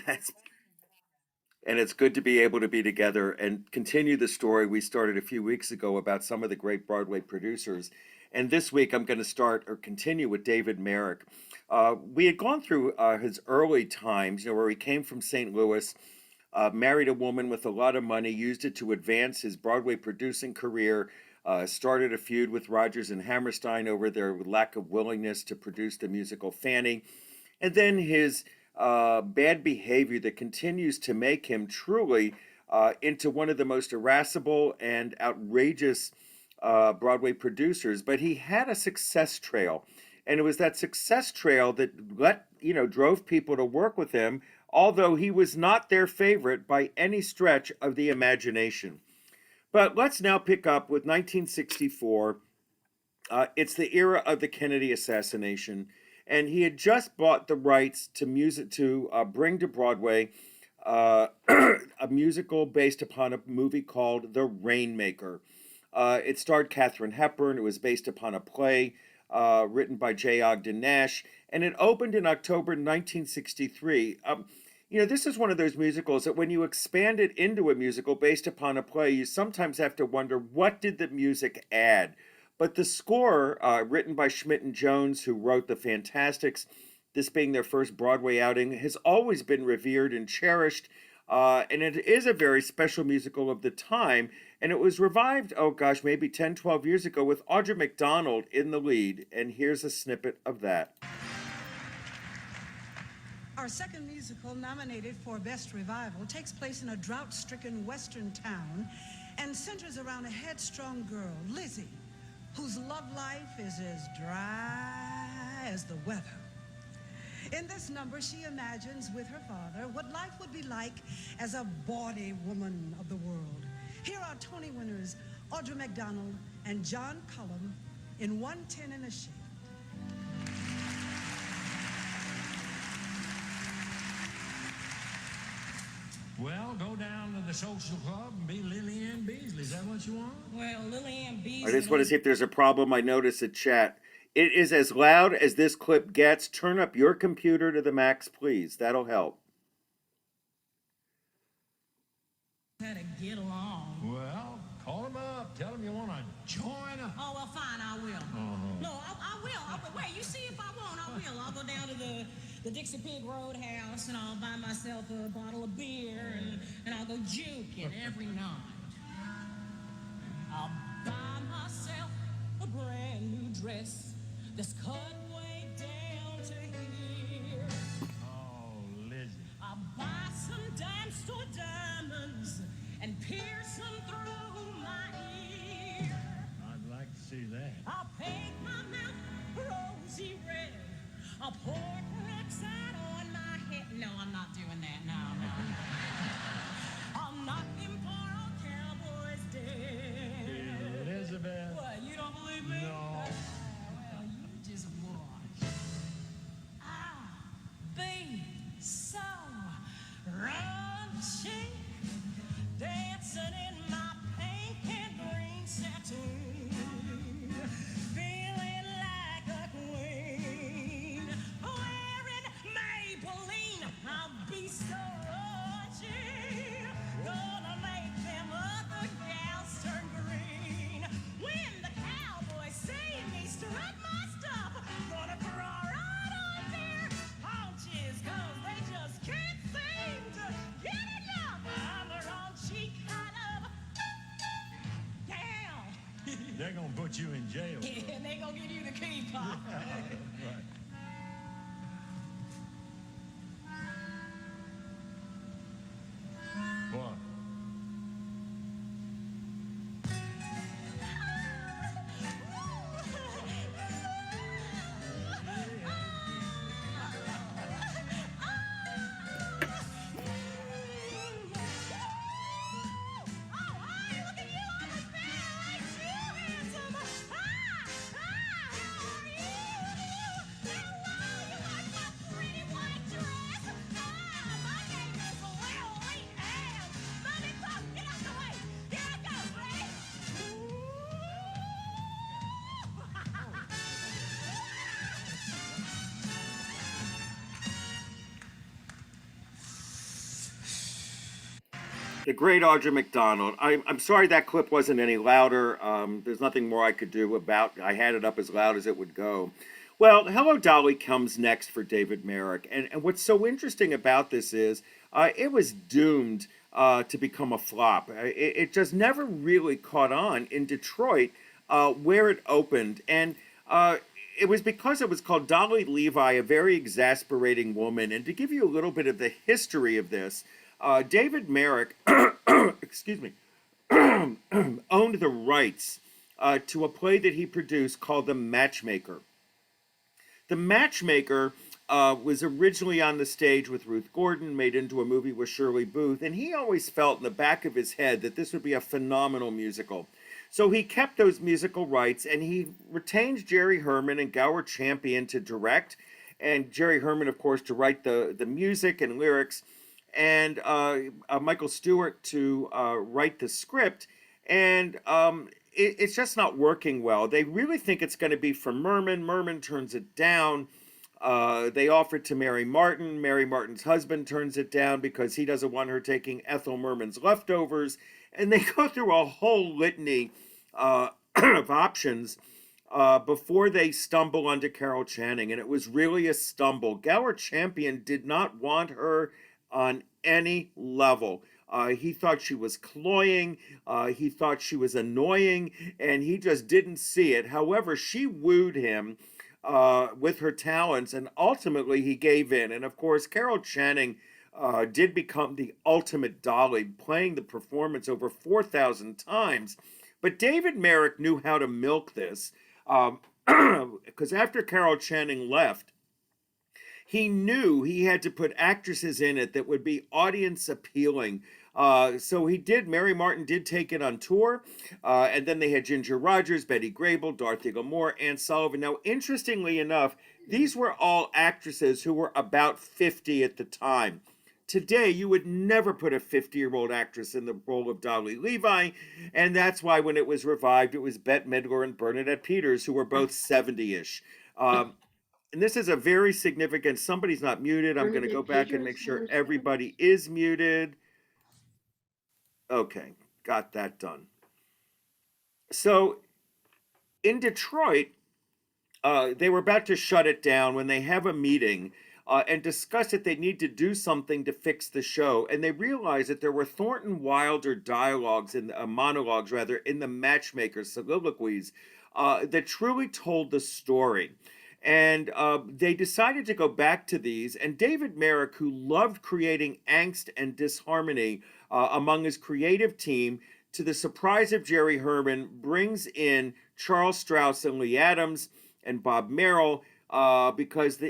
That's and it's good to be able to be together and continue the story we started a few weeks ago about some of the great Broadway producers. And this week I'm going to start or continue with David Merrick. We had gone through his early times, where he came from St. Louis, married a woman with a lot of money, used it to advance his Broadway producing career, started a feud with Rodgers and Hammerstein over their lack of willingness to produce the musical Fanny, and then his bad behavior that continues to make him truly into one of the most irascible and outrageous Broadway producers. But he had a success trail, and it was that success trail that drove people to work with him, although he was not their favorite by any stretch of the imagination. But let's now pick up with 1964. It's the era of the Kennedy assassination, and he had just bought the rights to music to bring to Broadway a musical based upon a movie called The Rainmaker. It starred Katharine Hepburn. It was based upon a play written by J. Ogden Nash, and it opened in October 1963. This is one of those musicals that when you expand it into a musical based upon a play, you sometimes have to wonder, what did the music add? But the score, written by Schmidt and Jones, who wrote The Fantastics, this being their first Broadway outing, has always been revered and cherished. And it is a very special musical of the time. And it was revived, oh gosh, maybe 10, 12 years ago with Audra McDonald in the lead. And here's a snippet of that. Our second musical, nominated for Best Revival, takes place in a drought-stricken western town and centers around a headstrong girl, Lizzie, whose love life is as dry as the weather. In this number, she imagines with her father what life would be like as a bawdy woman of the world. Here are Tony winners Audra McDonald and John Cullum in 110 in a Shade. Well, go down to the social club and be Lily Ann Beasley. Is that what you want? Well, Lily Ann Beasley. I just want to see if there's a problem. I notice a chat. It is as loud as this clip gets. Turn up your computer to the max, please. That'll help. How to get along. Well, call him up. Tell him you want to join up. Oh, well, fine, I will. No, I will. Wait, you see if I won't, I will. I'll go down to the Dixie Pig Roadhouse, and I'll buy myself a bottle of beer, and I'll go juking every night. I'll buy myself a brand new dress that's cut way down to here. Oh, Lizzie. I'll buy some dime store diamonds and pierce them through my ear. I'd like to see that. I'll paint my mouth rosy red. I'll pour peroxide on my head. No, I'm not doing that. No. I'll knock them poor old cowboys dead. Elizabeth. What, you don't believe me? No. Well, you just watch. I'll be so raunchy, dancing in my pink and green satin, feeling like a queen, wearing Maybelline. I'll be so raunchy, gonna make them other gals turn green. When the cowboys see me strut my stuff, gonna throw right on their haunches, 'cause they just can't seem to get enough. I'm a raunchy kind of gal. They're going to put you in jail. And they gonna give you the key, Pop. Right. What? The great Audra McDonald. I'm sorry that clip wasn't any louder. There's nothing more I could do about. I had it up as loud as it would go. Well, Hello Dolly comes next for David Merrick, and what's so interesting about this is it was doomed to become a flop. It just never really caught on in Detroit, where it opened, and it was because it was called Dolly Levi, a very exasperating woman. And to give you a little bit of the history of this, David Merrick, excuse me, owned the rights to a play that he produced called The Matchmaker. The Matchmaker was originally on the stage with Ruth Gordon, made into a movie with Shirley Booth, and he always felt in the back of his head that this would be a phenomenal musical. So he kept those musical rights, and he retained Jerry Herman and Gower Champion to direct, and Jerry Herman, of course, to write the music and lyrics, and Michael Stewart to write the script. And it's just not working well. They really think it's going to be for Merman. Merman turns it down. They offer it to Mary Martin. Mary Martin's husband turns it down because he doesn't want her taking Ethel Merman's leftovers. And they go through a whole litany of options before they stumble onto Carol Channing. And it was really a stumble. Gower Champion did not want her on any level. He thought she was cloying, he thought she was annoying, and he just didn't see it. However, she wooed him with her talents, and ultimately he gave in. And of course, Carol Channing did become the ultimate Dolly, playing the performance over 4,000 times. But David Merrick knew how to milk this, because after Carol Channing left, he knew he had to put actresses in it that would be audience appealing. So he did. Mary Martin did take it on tour. And then they had Ginger Rogers, Betty Grable, Dorothy Lamour, Anne Sullivan. Now, interestingly enough, these were all actresses who were about 50 at the time. Today, you would never put a 50-year-old actress in the role of Dolly Levi. And that's why when it was revived, it was Bette Midler and Bernadette Peters, who were both 70-ish. And this is a very significant, somebody's not muted. I'm going to go back and make sure everybody is muted. Okay, got that done. So in Detroit, they were about to shut it down when they have a meeting and discuss that they need to do something to fix the show. And they realized that there were Thornton Wilder dialogues, monologues rather, in the Matchmaker soliloquies that truly told the story. And they decided to go back to these. And David Merrick, who loved creating angst and disharmony among his creative team, to the surprise of Jerry Herman, brings in Charles Strouse and Lee Adams and Bob Merrill because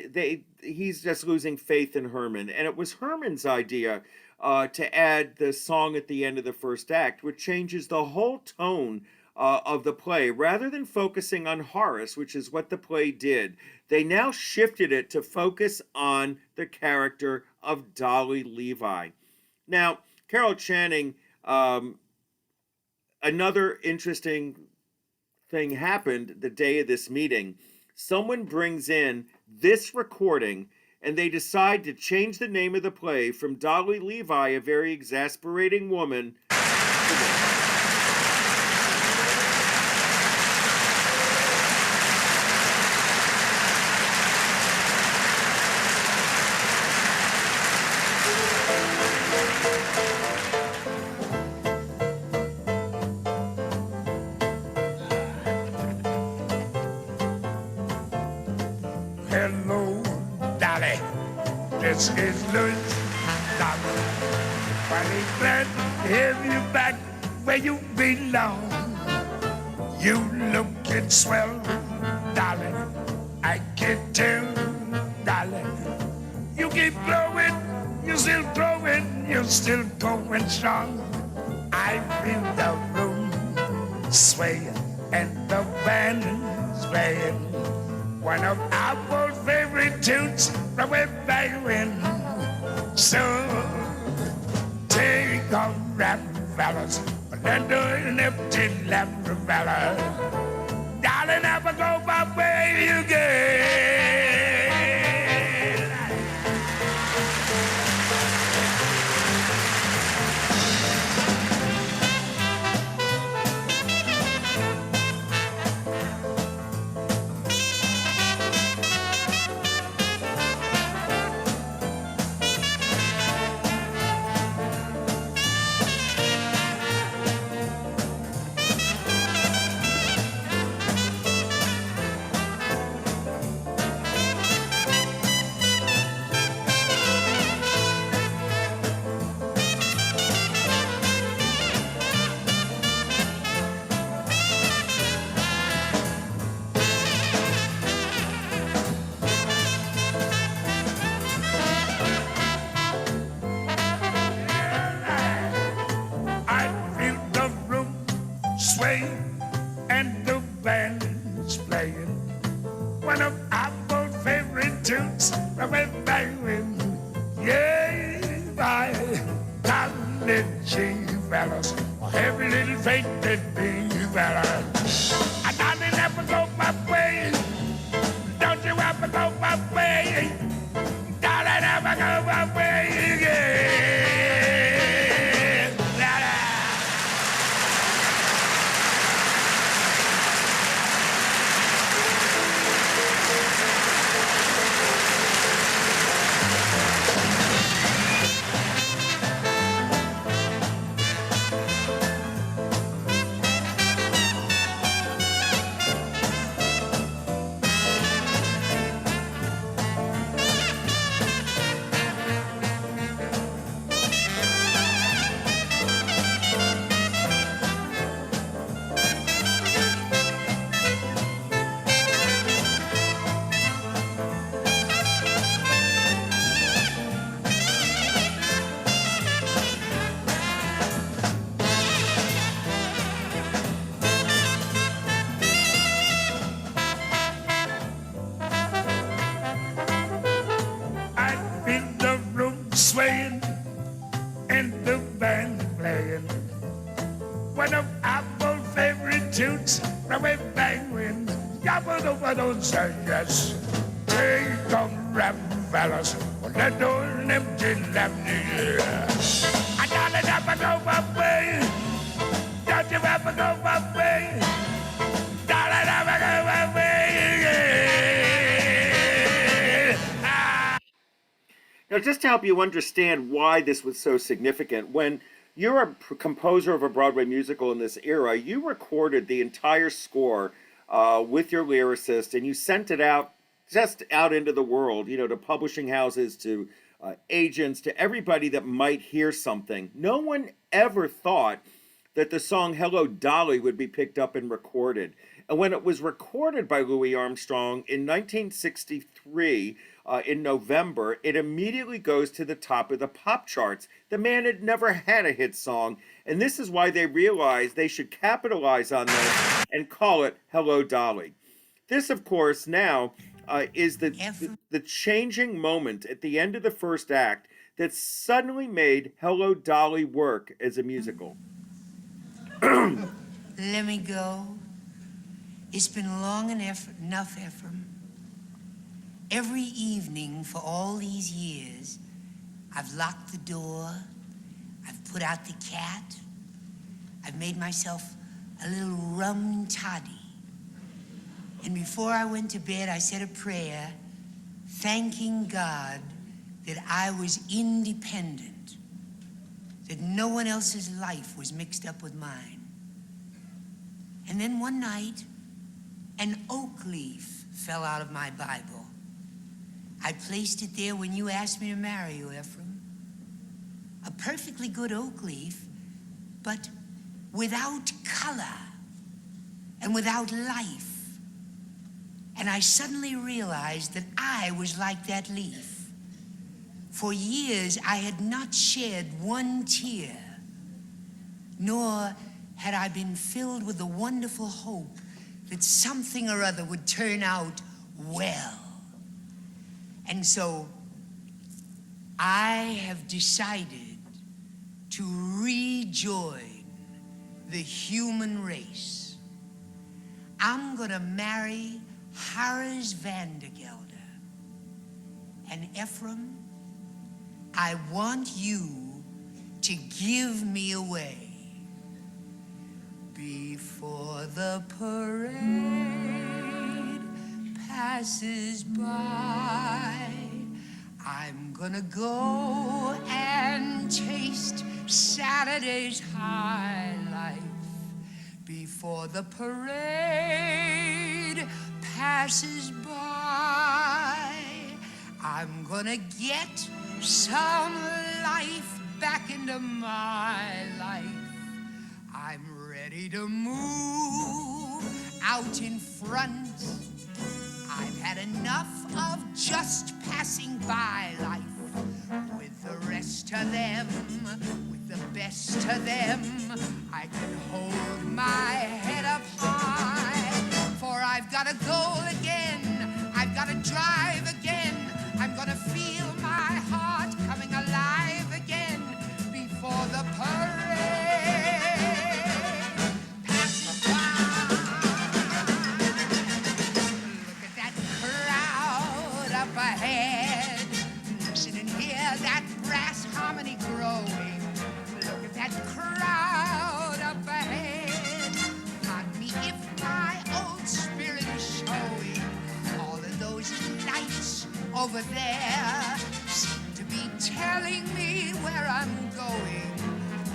he's just losing faith in Herman. And it was Herman's idea to add the song at the end of the first act, which changes the whole tone of the play. Rather than focusing on Horace, which is what the play did, they now shifted it to focus on the character of Dolly Levi. Now, Carol Channing, another interesting thing happened the day of this meeting. Someone brings in this recording, and they decide to change the name of the play from Dolly Levi, a very exasperating woman, to this. Hello, Dolly. This is Louis. Dolly. Funny glad to have you back where you belong. You looking swell, Dolly. I can tell, Dolly. You keep glowing, you're still growing, you're still going strong. I feel the room swaying and the band is playing one of our favorite tunes from way back when. So take a rap, fellas, and do an empty lap, fella. Darling, never go my way again. little fellas, every little faith that be fellas. I darling, never go my way. Don't you ever go my way. Darling, never go my way again. La, la. I feel the room swaying and the band playing. One of our favorite tunes from way back when. Yabba don't say yes. Hey, come rap fellas, let those empty left. I gotta never go my way. Don't you ever go my way. Don't ever go my way. Now, just to help you understand why this was so significant, when you're a composer of a Broadway musical in this era, you recorded the entire score with your lyricist, and you sent it out just out into the world, you know, to publishing houses, to agents, to everybody that might hear something. No one ever thought that the song Hello Dolly would be picked up and recorded. And when it was recorded by Louis Armstrong in 1963, in November, it immediately goes to the top of the pop charts. The man had never had a hit song, and this is why they realized they should capitalize on this and call it Hello Dolly. This, of course, now is the changing moment at the end of the first act that suddenly made Hello Dolly work as a musical. Let me go. It's been long enough, Ephraim. Every evening for all these years, I've locked the door, I've put out the cat, I've made myself a little rum toddy. And before I went to bed, I said a prayer, thanking God that I was independent, that no one else's life was mixed up with mine. And then one night, an oak leaf fell out of my Bible. I placed it there when you asked me to marry you, Ephraim. A perfectly good oak leaf, but without color and without life. And I suddenly realized that I was like that leaf. For years, I had not shed one tear, nor had I been filled with the wonderful hope that something or other would turn out well. And so I have decided to rejoin the human race. I'm gonna marry Harris Vandergelder. And Ephraim, I want you to give me away. Before the parade passes by, I'm gonna go and taste Saturday's high life. Before the parade passes by, I'm gonna get some life back into my life. I'm ready to move out in front. I've had enough of just passing by life. With the rest of them, with the best of them, I can hold my head up high. For I've got a goal again, I've got to drive again. I'm gonna feel my heart coming alive again. Before the I'm going.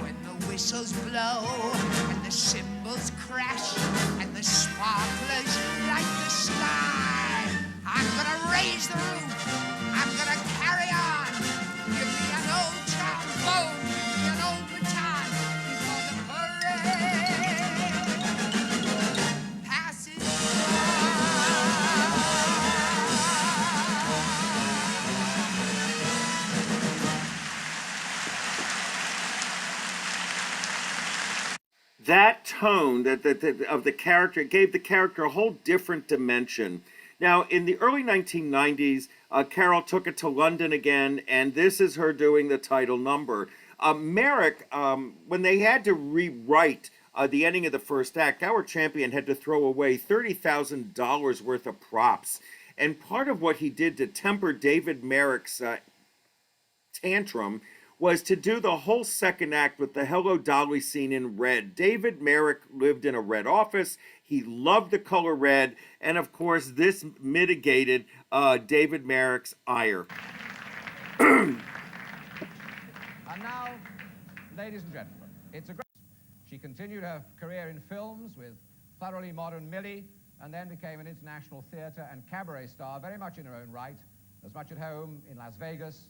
When the whistles blow and the cymbals crash and the sparklers light the sky, I'm gonna raise the roof. I'm gonna carry on. Give me an old trombone, give me an old baton before the parade passes That tone of the character gave the character a whole different dimension. Now, in the early 1990s, Carol took it to London again, and this is her doing the title number. Merrick, when they had to rewrite the ending of the first act, our champion had to throw away $30,000 worth of props. And part of what he did to temper David Merrick's tantrum was to do the whole second act with the Hello Dolly scene in red. David Merrick lived in a red office. He loved the color red. And of course, this mitigated David Merrick's ire. And now, ladies and gentlemen, it's a great... She continued her career in films with Thoroughly Modern Millie, and then became an international theater and cabaret star, very much in her own right, as much at home in Las Vegas,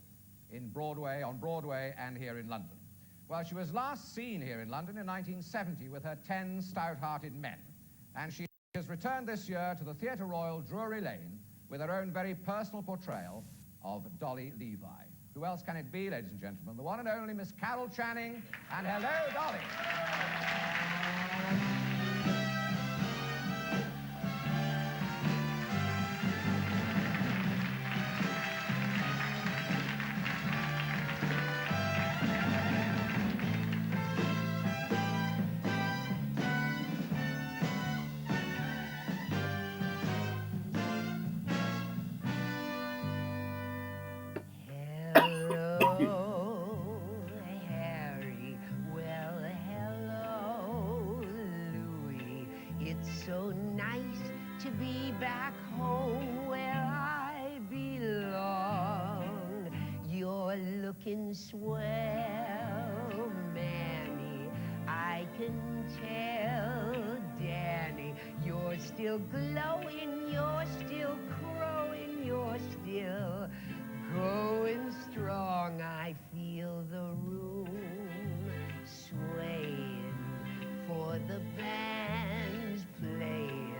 on Broadway, and here in London. Well, she was last seen here in London in 1970 with her 10 stout-hearted men, and she has returned this year to the Theatre Royal, Drury Lane, with her own very personal portrayal of Dolly Levi. Who else can it be, ladies and gentlemen? The one and only Miss Carol Channing, and hello, Dolly. Hello, Harry. Well, hello, Louie. It's so nice to be back home where I belong. You're looking swell, Manny. I can tell, Danny. You're still glowing, you're still crowing, you're still going strong. I feel the room swaying, for the band's playing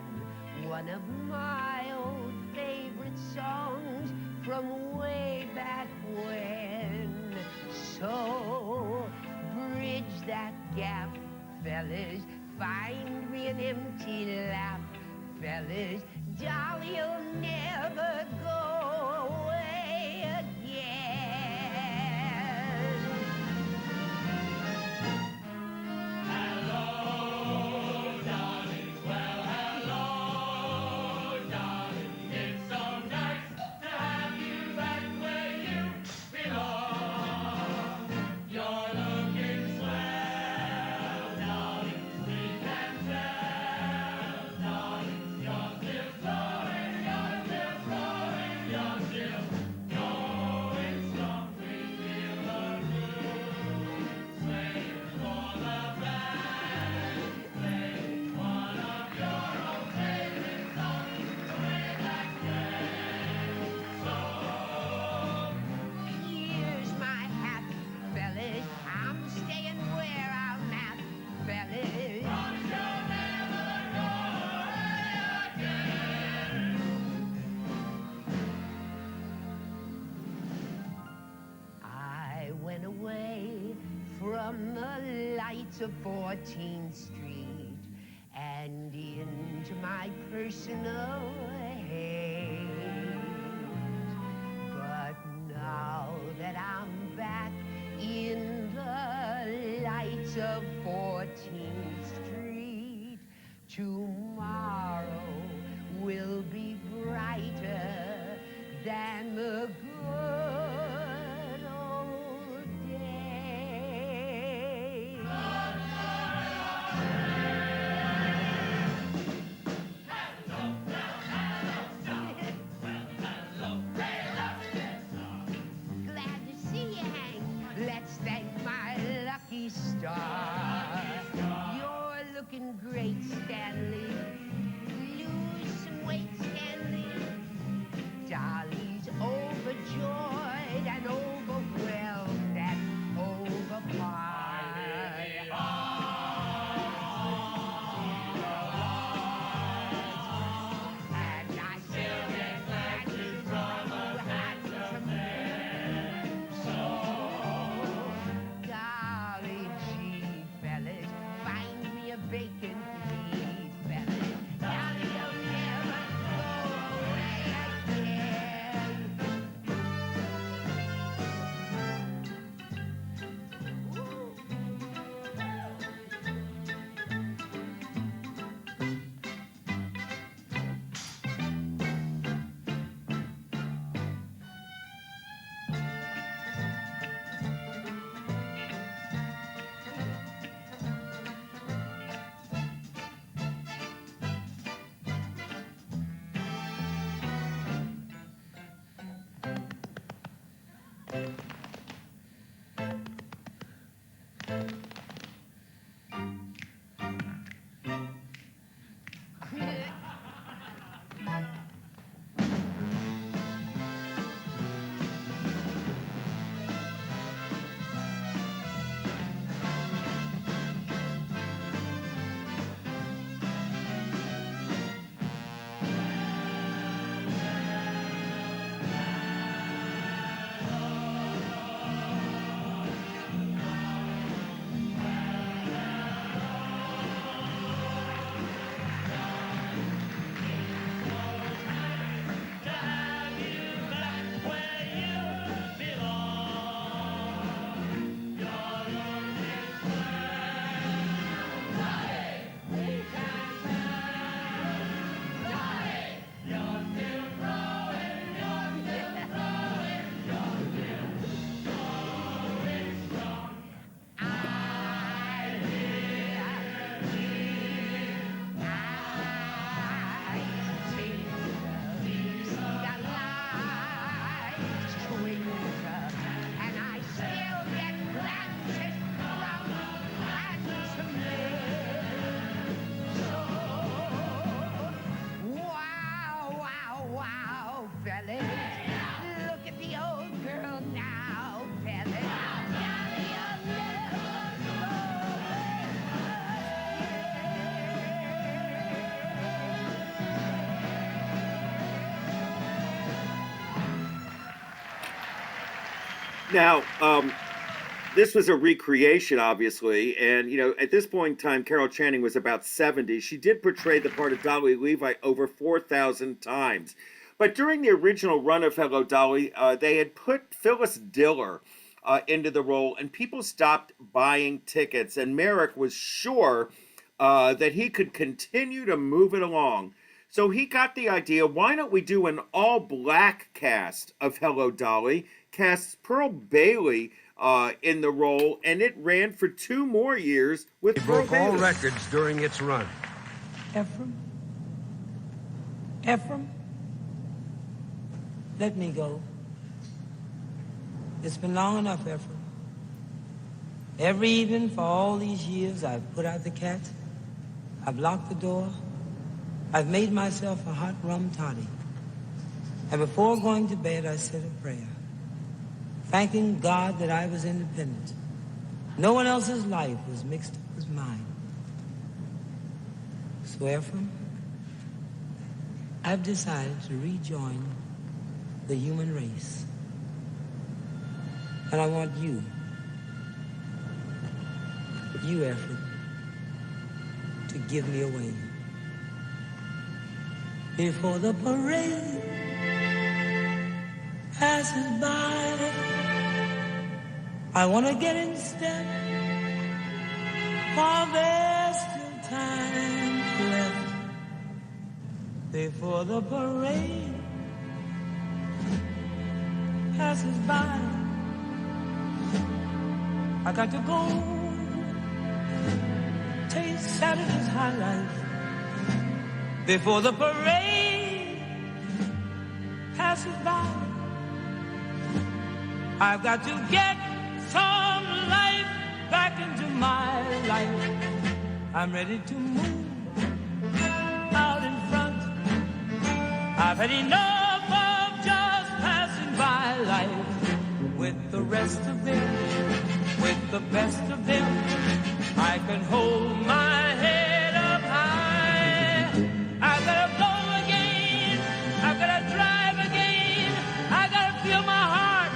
one of my old favorite songs from way back when. So bridge that gap, fellas, find me an empty lap, fellas. Dolly'll never go away again. Hello, darling. Well, hello, darling. It's so nice to have you back where you belong. You're looking swell, darling. We can tell, darling. You're still flowing, you're still flowing, you're still going strong. We feel the room swaying for the band, playing one of your old favorite songs way back when. So Here's my hat, fellas. I'm staying where I'm at, fellas. promise you'll never go away again. I went away from the lights of 14th Street and into my personal haze. But now that I'm back in the lights of 14th Street, tomorrow will be brighter than the good old days. Glad to see you, Hank. Let's thank Now, this was a recreation, obviously, and at this point in time, Carol Channing was about 70. She did portray the part of Dolly Levi over 4,000 times. But during the original run of Hello Dolly, they had put Phyllis Diller into the role, and people stopped buying tickets. And Merrick was sure that he could continue to move it along. So he got the idea, why don't we do an all-black cast of Hello Dolly, casts Pearl Bailey in the role, and it ran for 2 more years with It Pearl broke all Bailey. records during its run. Ephraim, let me go. It's been long enough, Ephraim. Every evening for all these years, I've put out the cat, I've locked the door, I've made myself a hot rum toddy. And before going to bed, I said a prayer, thanking God that I was independent. No one else's life was mixed up with mine. So, Ephraim, I've decided to rejoin the human race. And I want you, Ephraim, to give me away. Before the parade passes by, I want to get in step while there's still time left. Before the parade passes by, I got to go taste Saturday's high life. Before the parade passes by, I've got to get some life back into my life. I'm ready to move out in front. I've had enough of just passing by life. With the rest of them, with the best of them, I can hold my head up high. I've got to go again, I've got to drive again, I've got to feel my heart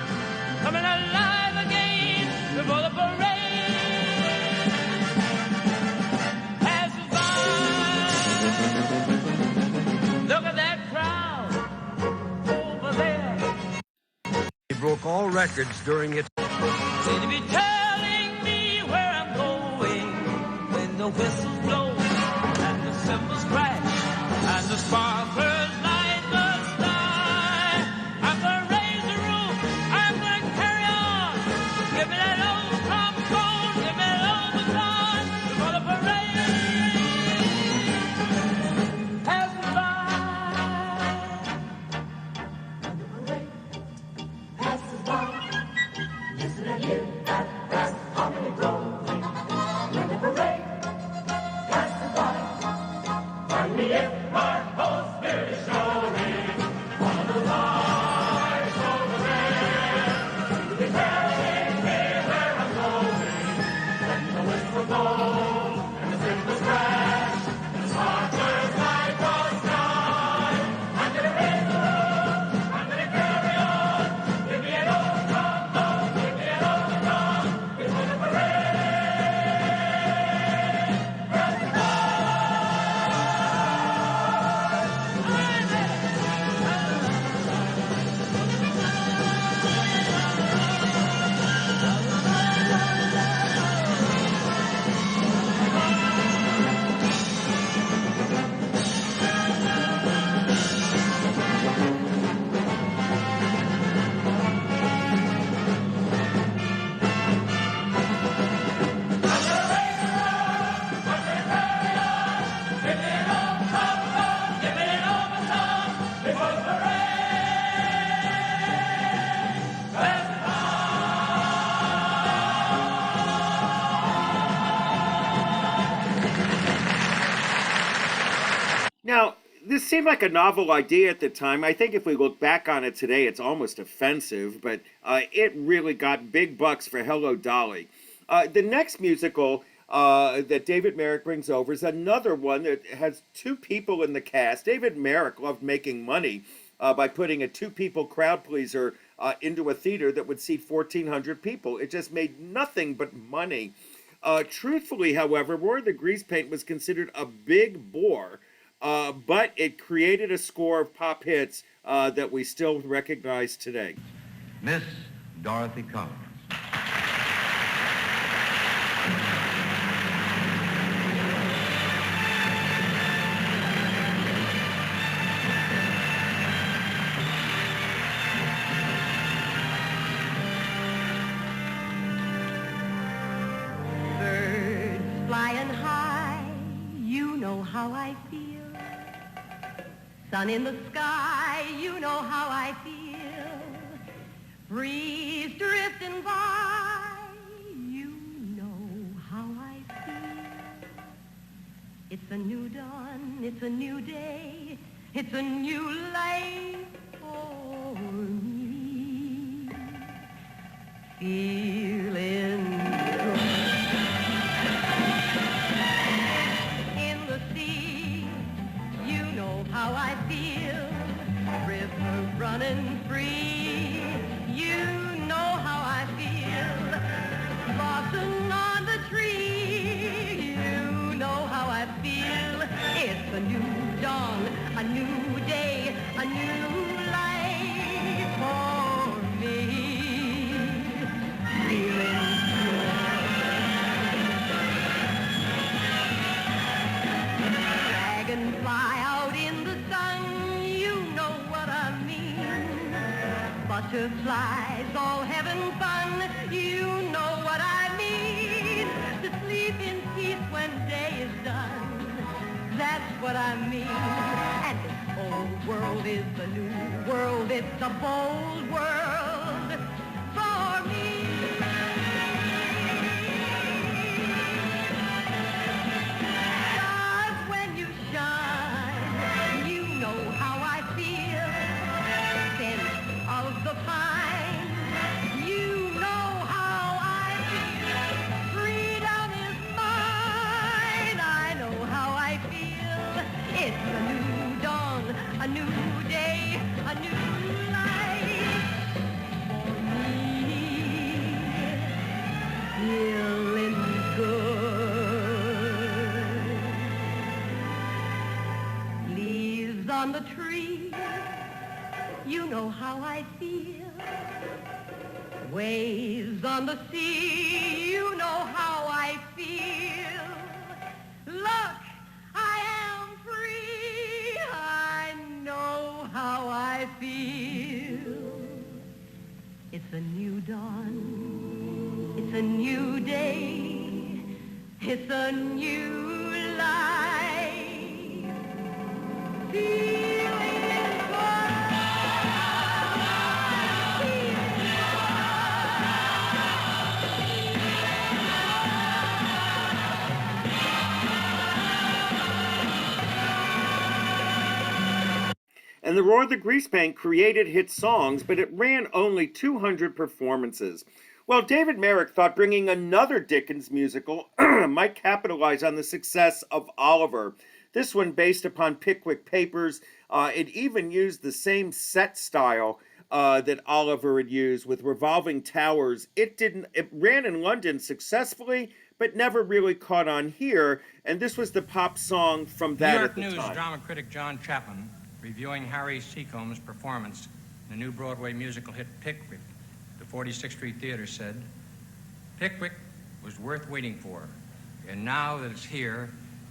coming alive again before the parade passes by. Look at that crowd over there. It broke all records during its... Seem to be telling me where I'm going when the whistles blow and the cymbals crash and the sparklers light the sky. I'm gonna raise the roof, I'm gonna carry on. Give me that old trombone, give me that old baton before the parade passes by. The parade passes by. this seemed like a novel idea at the time. I think if we look back on it today, it's almost offensive, but it really got big bucks for Hello Dolly. The next musical that David Merrick brings over is another one that has two people in the cast. David Merrick loved making money by putting a two-people crowd pleaser into a theater that would seat 1,400 people. It just made nothing but money. Truthfully, however, Roar the Grease Paint was considered a big bore, but it created a score of pop hits that we still recognize today. Miss Dorothy Collins. Flying high, you know how I feel. Sun in the sky, you know how I feel. Breeze drifting by, you know how I feel. It's a new dawn, it's a new day, it's a new life for me. Feeling good. How I feel, river running free, you know how I feel, blossom on the tree, you know how I feel, it's a new dawn, a new day, a new life for me, feeling good. Dragonfly out in the sun, you know what I mean. Butterflies all having fun, you know what I mean. To sleep in peace when day is done, that's what I mean. And this old world is the new world, it's a bold world for me. The pine, you know how I feel. Freedom is mine, I know how I feel. It's a new dawn, a new day, a new life for me. Feeling good. Leaves on the tree, you know how I feel. Waves on the sea, you know how I feel. Look, I am free, I know how I feel. It's a new dawn, it's a new day, it's a new life. Feeling good. And the Roar the Grease Paint created hit songs, but it ran only 200 performances. Well, David Merrick thought bringing another Dickens musical might capitalize on the success of Oliver. This one based upon Pickwick Papers. It even used the same set style that Oliver had used with revolving towers. It ran in London successfully, but never really caught on here. And this was the pop song from that New York at the News time. drama critic John Chapman, reviewing Harry Seacombe's performance in the new Broadway musical hit Pickwick, the 46th Street Theater, said, "Pickwick was worth waiting for, and now that it's here,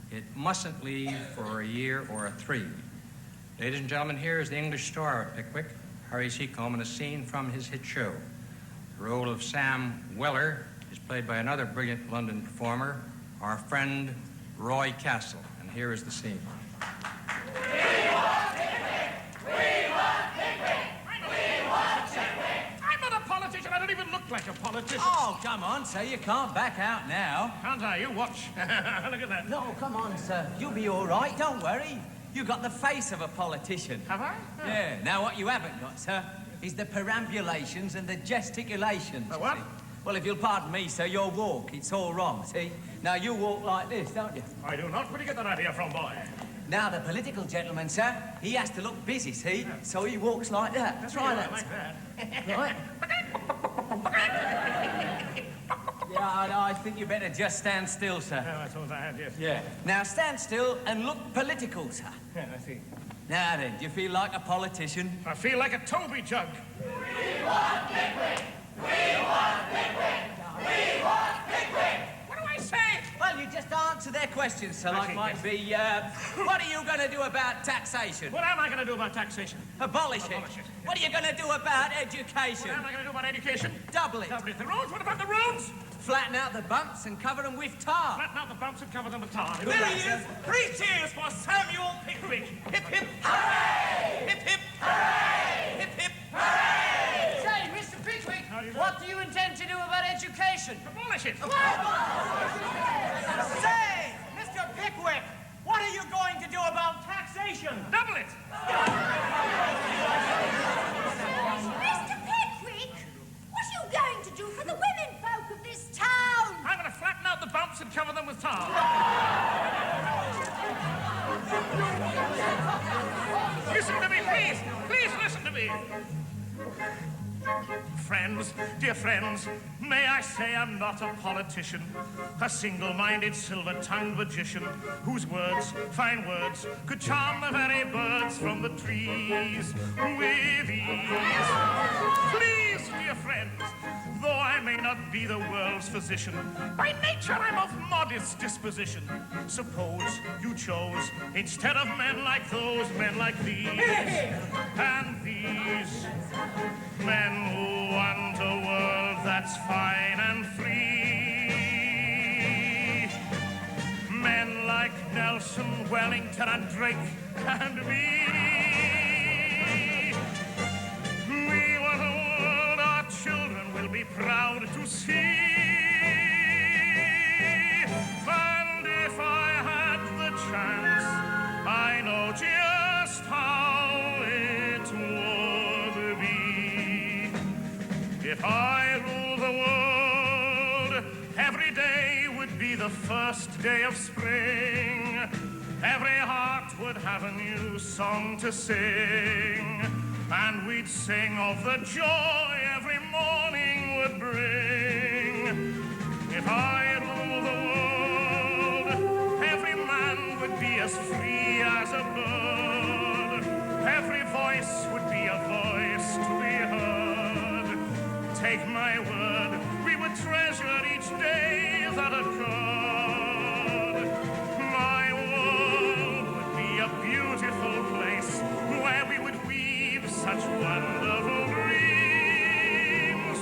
it mustn't leave for a year or a three." Ladies and gentlemen, here is the English star of Pickwick, Harry Seacombe, in a scene from his hit show. The role of Sam Weller is played by another brilliant London performer, our friend Roy Castle, and here is the scene. Like a politician. Oh, come on, sir. You can't back out now. Can't I? You watch. Look at that. No, come on, sir. You'll be all right. Don't worry. You got the face of a politician. Have I? Yeah. Now, what you haven't got, sir, is the perambulations and the gesticulations. The what? Well, if you'll pardon me, sir, your walk, it's all wrong, see? Now, you walk like this, don't you? I do not. Where do you get that idea from, boy? Now, the political gentleman, sir, he has to look busy, see? So he walks like that. Try that. Like that. Right? Yeah, I think you better just stand still, sir. Oh, I suppose I had, yes. Yeah. Now, stand still and look political, sir. Yeah, I see. Now then, do you feel like a politician? I feel like a Toby jug. What do I say? Well, you just answer their questions, sir. Like might be, what are you going to do about taxation? What am I going to do about taxation? Abolish it. Abolish it. What are you going to do about education? What am I going to do about education? Double it. Double it. The roads? What about the roads? Flatten out the bumps and cover them with tar. Flatten out the bumps and cover them with tar. There he is. 3 cheers for Samuel Pickwick. Hip, hip. Hooray! Hip, hip. Hooray! Hip, hip. Hooray! Say, Mr. Pickwick, How do you do? what do you intend to do about education? Abolish it. Say, Mr. Pickwick, what are you going to do about taxation? Double it. Mr. Pickwick, what are you going to do for the women folk of this town? I'm going to flatten out the bumps and cover them with tar. Listen to me, please. Please listen to me. Friends, dear friends, may I say I'm not a politician, a single-minded, silver-tongued magician whose words, fine words, could charm the very birds from the trees with ease. Please, dear friends, though I may not be the world's physician, by nature I'm of modest disposition. Suppose you chose, instead of men like those, men like these, and these. Men who want a world that's fine and free. Men like Nelson, Wellington, and Drake, and me. We want a world our children will be proud to see. And if I had the chance, I know just how it would be. If I ruled the world, every day would be the first day of spring. Every heart would have a new song to sing, and we'd sing of the joy every morning would bring. If I ruled the world, every man would be as free as a bird. Every voice would be a voice to be heard. Take my word, we would treasure each day that occurred. My world would be a beautiful place where we would weave such wonderful dreams.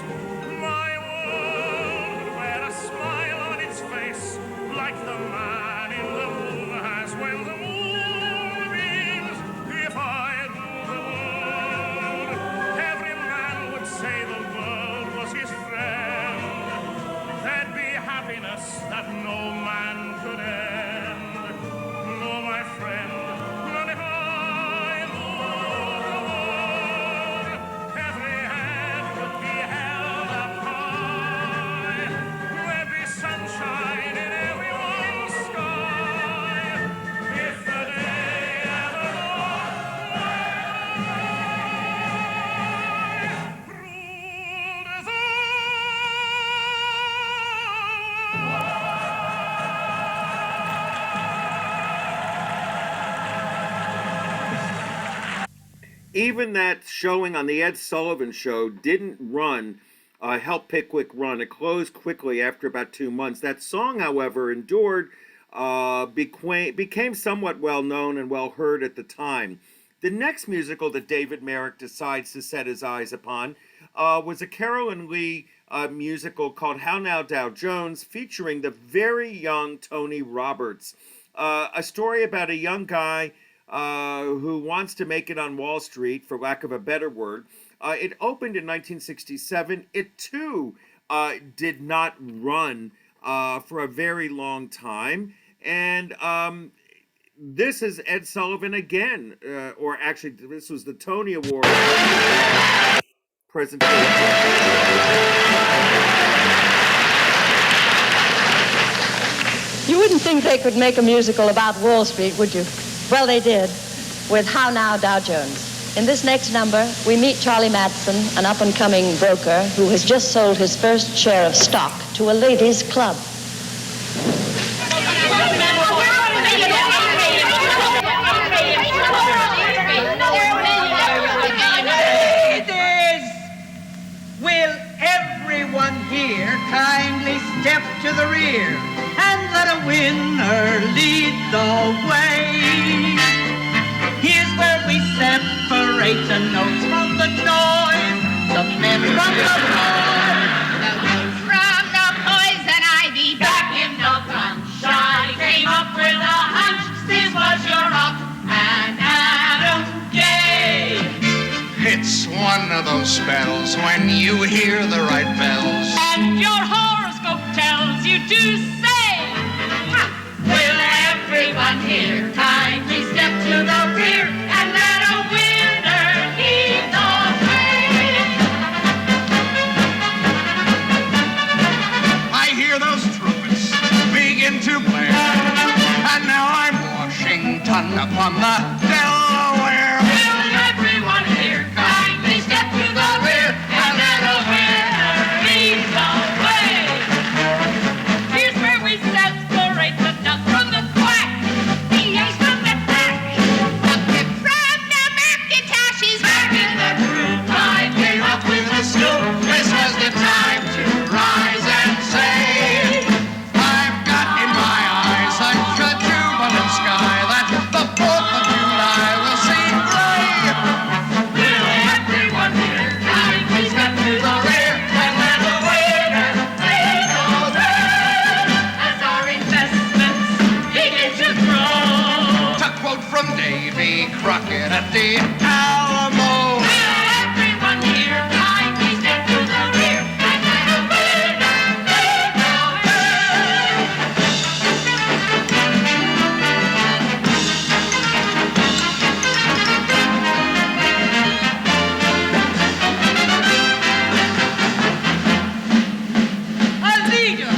My world would wear a smile on its face like the man in the moon has when the moon beams. If I ruled the world, every man would say the world was his friend. There'd be happiness that no man could end. No, my friend, not if I ruled the world. Every hand would be held up high. There'd be sunshine in everyone's sky. If the day ever ruled the Even that showing on the Ed Sullivan Show didn't run, help Pickwick run. It closed quickly after about 2 months. That song, however, endured, became somewhat well known and well heard at the time. The next musical that David Merrick decides to set his eyes upon was a Carolyn Lee musical called How Now Dow Jones, featuring the very young Tony Roberts. A story about a young guy who wants to make it on Wall Street, for lack of a better word. It opened in 1967. It, too, did not run for a very long time. And this is Ed Sullivan again, or actually, this was the Tony Award presentation. You wouldn't think they could make a musical about Wall Street, would you? Well, they did, with How Now, Dow Jones. In this next number, we meet Charlie Matson, an up-and-coming broker who has just sold his first share of stock to a ladies' club. Ladies, will everyone here kindly step to the rear and let a winner lead the way? Here's where we separate the notes from the noise, the men from the boys, the roots from the poison ivy. Back in the sunshine, came up with a hunch. This was your up and Adam day. It's one of those spells when you hear the right bells. And your horoscope tells you to say, Will everyone here kindly step to the rear and let a winner lead the way? I hear those trumpets begin to blare, and now I'm Washington upon the Delaware. Will everyone here kindly step to the rear and let a winner lead the way? here's where we separate the nut from the quack, the ace from the pack, the pip from the Macintoshes. Back in the groove, I came up with a scoop. This was the time to rise and say, I've got in my eyes such a jubilant sky that the 4th of July will seem gray. will everyone here kindly step to the rear and let a winner lead the way? As our investments begin to grow, To quote from Davy Crockett at the Alamo. will everyone here kindly step to the rear and let a winner lead the way? A leader.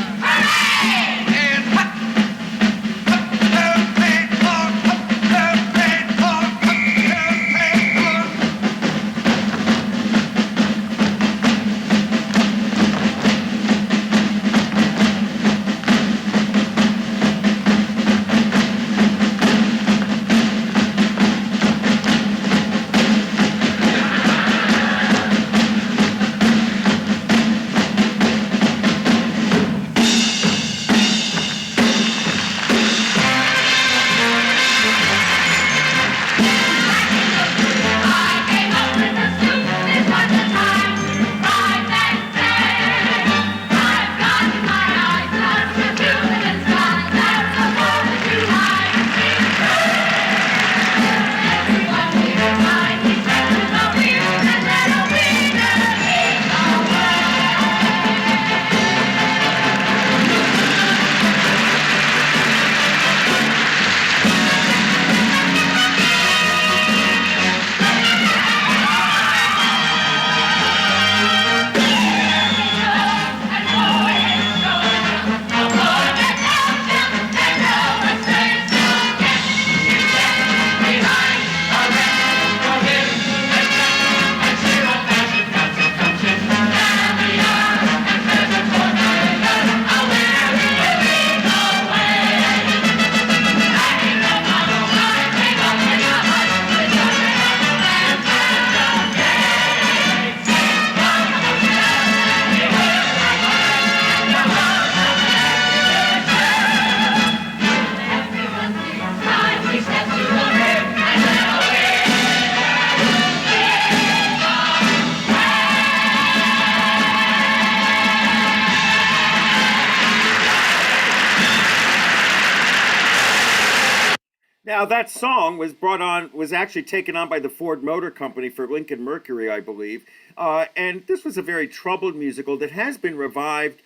Now that song was actually taken on by the Ford Motor Company for Lincoln Mercury, I believe, and this was a very troubled musical that has been revived.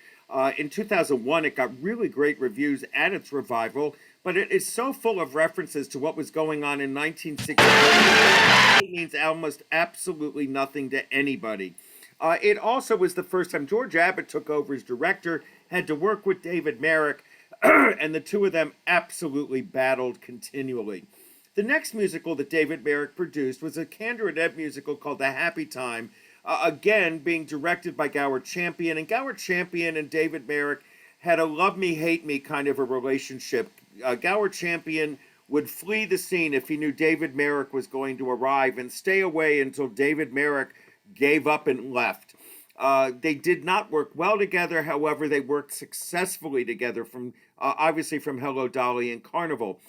In 2001, it got really great reviews at its revival, but it is so full of references to what was going on in 1960. It means almost absolutely nothing to anybody. It also was the first time George Abbott took over as director, had to work with David Merrick, and the two of them absolutely battled continually. The next musical that David Merrick produced was a Kander and Ebb musical called The Happy Time, again being directed by Gower Champion. And Gower Champion and David Merrick had a love me, hate me kind of a relationship. Gower Champion would flee the scene if he knew David Merrick was going to arrive and stay away until David Merrick gave up and left. They did not work well together. However, they worked successfully together from obviously from Hello Dolly and Carnival.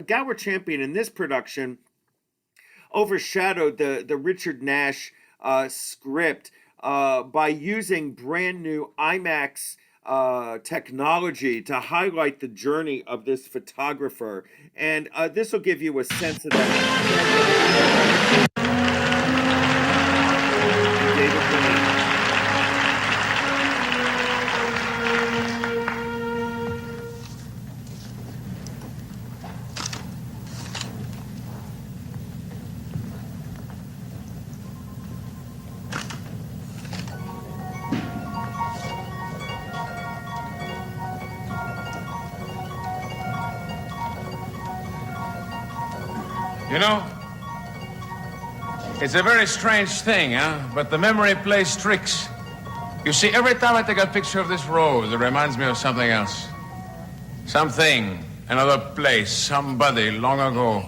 Gower Champion in this production overshadowed the Richard Nash script by using brand new IMAX technology to highlight the journey of this photographer. And this will give you a sense of that. You know, it's a very strange thing, huh? But the memory plays tricks. You see, every time I take a picture of this rose, it reminds me of something else. Something, another place, somebody long ago.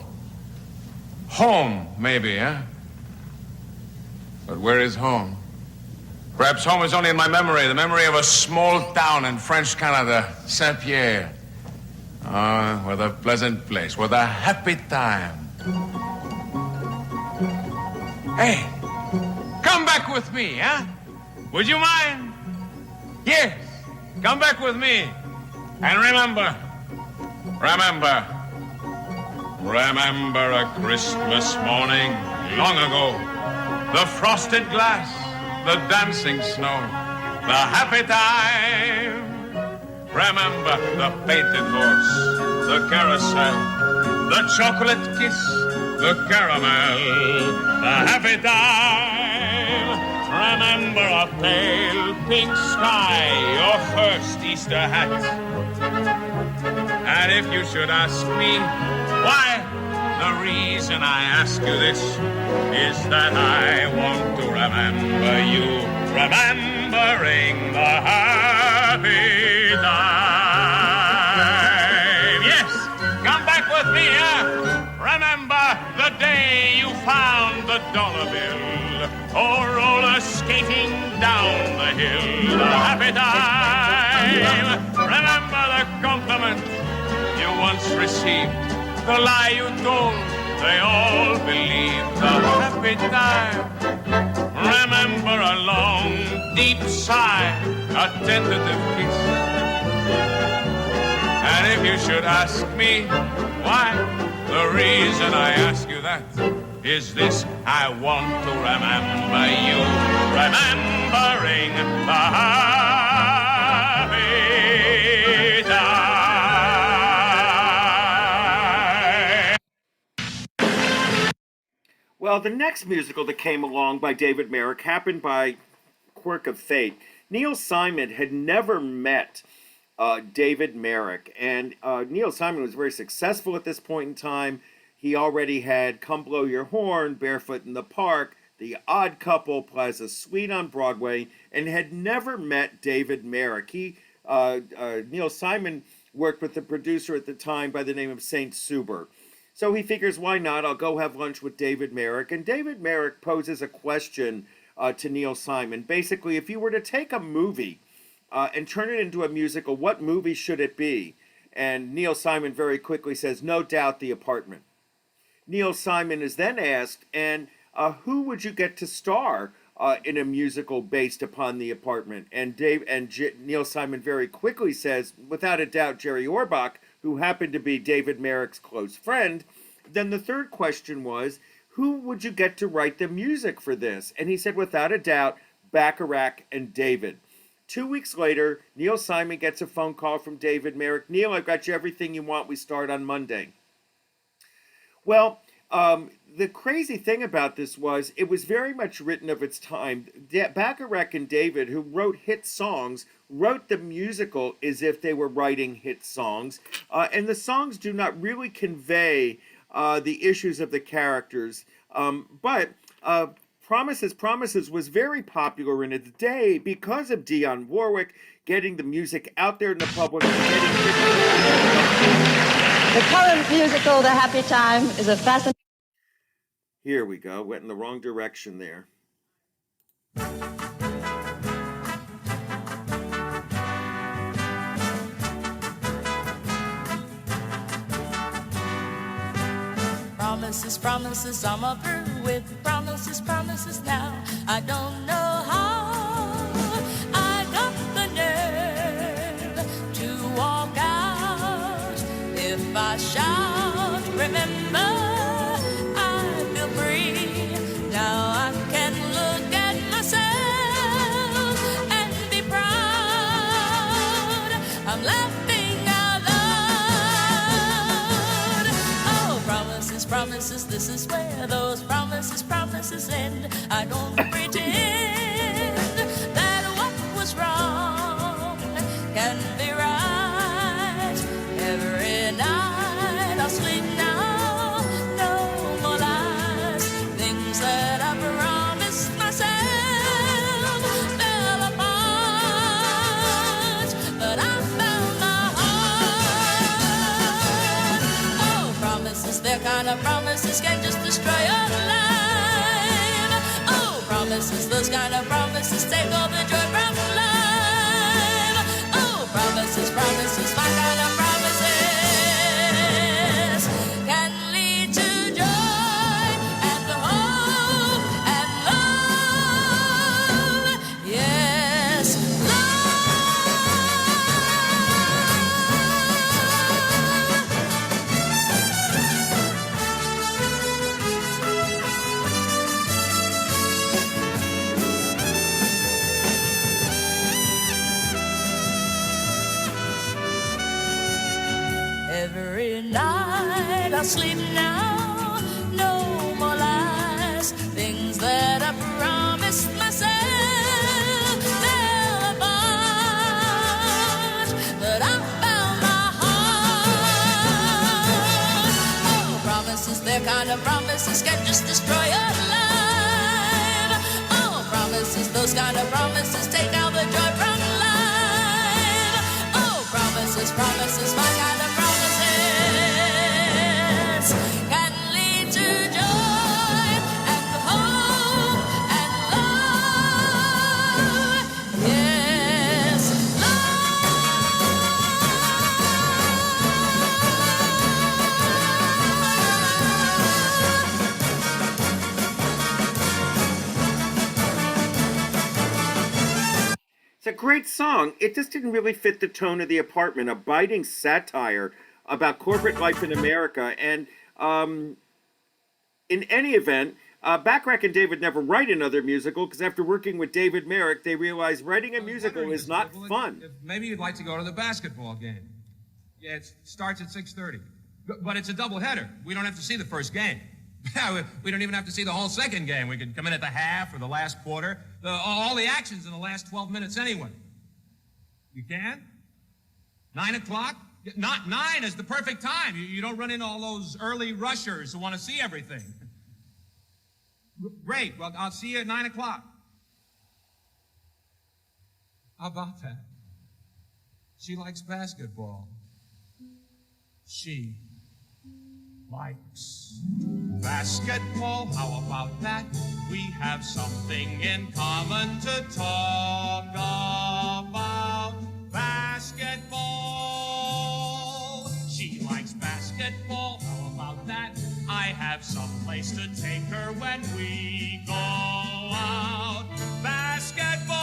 Home, maybe, huh? But where is home? Perhaps home is only in my memory, the memory of a small town in French Canada, Saint-Pierre. Ah, what a pleasant place, what a happy time. Hey, come back with me, huh? Would you mind? Yes, come back with me. And remember a Christmas morning long ago. The frosted glass, the dancing snow, the happy time. Remember the painted horse, the carousel, the chocolate kiss, the caramel, the happy time. Remember a pale pink sky, your first Easter hat. And if you should ask me why, the reason I ask you this is that I want to remember you, remembering the happy time. Yes, come back with me, Remember the day you found the dollar bill, or roller skating down the hill, the happy time. Remember the compliment you once received, the lie you told, they all believed, the happy time. Remember a long, deep sigh, a tentative kiss. And if you should ask me why, the reason I ask you that is this: I want to remember you, remembering the happy time. Well, the next musical that came along by David Merrick happened by quirk of fate. Neil Simon had never met David Merrick, and Neil Simon was very successful at this point in time. He already had Come Blow Your Horn, Barefoot in the Park, The Odd Couple, Plaza Suite on Broadway, and had never met David Merrick. Neil Simon worked with the producer at the time by the name of Saint Suber. So he figures, why not? I'll go have lunch with David Merrick. And David Merrick poses a question to Neil Simon. Basically, if you were to take a movie and turn it into a musical, what movie should it be? And Neil Simon very quickly says, no doubt, The Apartment. Neil Simon is then asked, and who would you get to star in a musical based upon The Apartment? And Neil Simon very quickly says, without a doubt, Jerry Orbach, who happened to be David Merrick's close friend. Then the third question was, who would you get to write the music for this? And he said, without a doubt, Bacharach and David. 2 weeks later, Neil Simon gets a phone call from David Merrick. Neil, I've got you everything you want. We start on Monday. Well, the crazy thing about this was it was very much written of its time. Bacharach and David, who wrote hit songs, wrote the musical as if they were writing hit songs. And the songs do not really convey the issues of the characters. But Promises was very popular in its day because of Dionne Warwick getting the music out there in the public. The current musical, The Happy Time, is a fascinating... Here we go. Went in the wrong direction there. Promises, promises, I'm through with promises, promises now. I don't know how I got the nerve to walk out. If I shout, remember, I feel free. Now I can look at myself and be proud. I'm laughing out loud. Oh, promises, promises, this is where those promises, promises end. I don't pretend that what was wrong can be right. Every night I'll sleep now, no more lies. Things that I promised myself fell apart, but I found my heart. Oh, promises, they're kind of promises can just destroy your life. Oh, promises, those kind of promises take all the joy from life. Oh, promises, promises, my kind of promises can lead to joy and hope and love. Yes, every night I'll sleep now, no more lies. Things that I promised myself fell apart, but I found my heart. Oh, promises, they're kind of promises can just destroy your life. Oh, promises, those kind of promises take out the joy from life. Oh, promises, promises, my kind of promises can lead to joy and hope and love. Yes, It's a great song. It just didn't really fit the tone of The Apartment, a biting satire about corporate life in America. And in any event, Bacharach and David never write another musical because after working with David Merrick, they realized writing a musical is not fun. Maybe you'd like to go to the basketball game. Yeah, it starts at 6:30. But it's a doubleheader. We don't have to see the first game. We don't even have to see the whole second game. We could come in at the half or the last quarter. All the action's in the last 12 minutes anyway. You can? 9 o'clock? Not 9 is the perfect time. You don't run into all those early rushers who want to see everything. Great. Well, I'll see you at 9 o'clock. How about that? She likes basketball. She likes basketball. How about that? We have something in common to talk about. Basketball. She likes basketball. How about that? I have some place to take her when we go out. Basketball.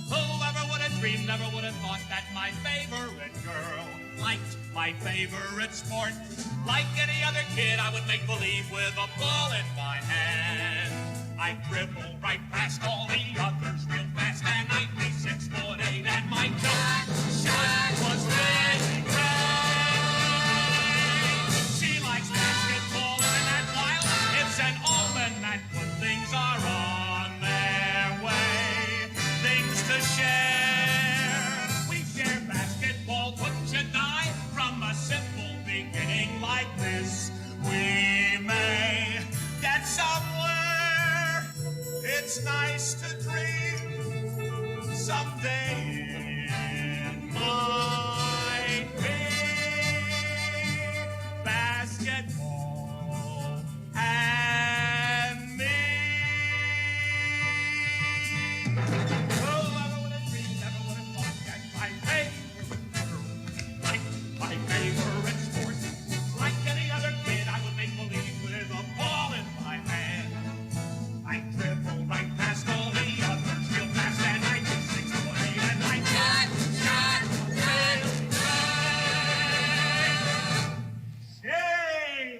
Whoever would have dreamed, never would have thought that my favorite girl liked my favorite sport. Like any other kid, I would make believe with a ball in my hand. I dribble right past all the others real fast, and I'd be 6'8", and my jump shot was really great. She likes basketball, and that while it's an almanac when things are on their way, things to share. We share basketball, wouldn't you die? From a simple beginning like this, we may get somewhere. It's nice to dream someday it might be basketball and me. Oh, never would have dreamed, never would have thought that my favorite girl, like my favorite sport, like any other kid, I would make believe with a ball in my hand. I dribble right past all the others real fast, and I do 6'8", and I shot real great. She